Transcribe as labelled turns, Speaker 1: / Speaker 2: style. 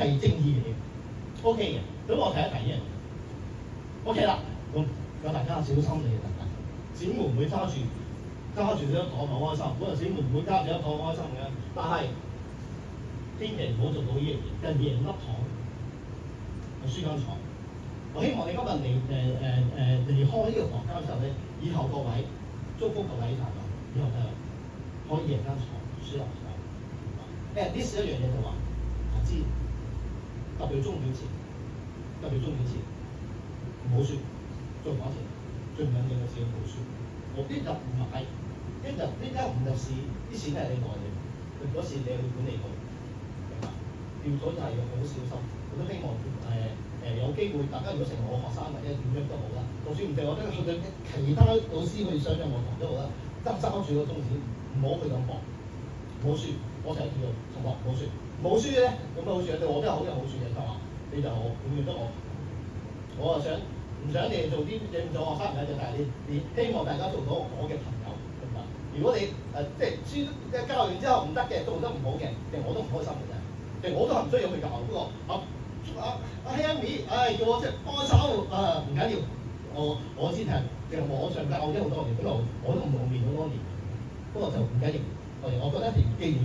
Speaker 1: 係正義嚟嘅 ，OK 嘅。咁我睇一睇嘅 ，OK 啦。咁有大家小心你嘅特質，小妹唔會揸住呢一堂好開心，嗰陣小妹唔會揸住一堂開心嘅。但係千祈唔好做到呢樣嘢，人贏粒糖，我輸間廠。我希望你今日離開呢個房間之後咧，以後各位祝福各位大家，以後就可以贏間廠，輸粒糖。呢一樣嘢就話，知特別中表前，唔好輸，做講錢，最唔緊要嘅事唔好輸。我啲入唔買，呢唔入市，啲錢係你袋嘅，嗰時你去管理佢，明白？掉咗就係要好小心。我都希望有機會，大家如果成為我學生或者點樣都好啦，就算唔係我都去到其他老師去上音樂堂都好啦，揸住個宗旨，唔好去咁搏，唔好輸。我成日叫同學唔好輸，冇輸咧有咩好處啊？對我都有好有好處嘅，就話你就永遠都我啊唔想你哋做啲你唔做學生唔緊要，但係你希望大家做到我嘅朋友，明白？如果你即係輸交完之後唔得嘅，做得唔好嘅，其實我都唔開心嘅啫。其實我都係唔需要去教，不過Henry，叫我即係幫手唔緊要，我先係其實我上教咗好多年，不過我都唔用面好多年，不過就唔緊要。我覺得一定要記住。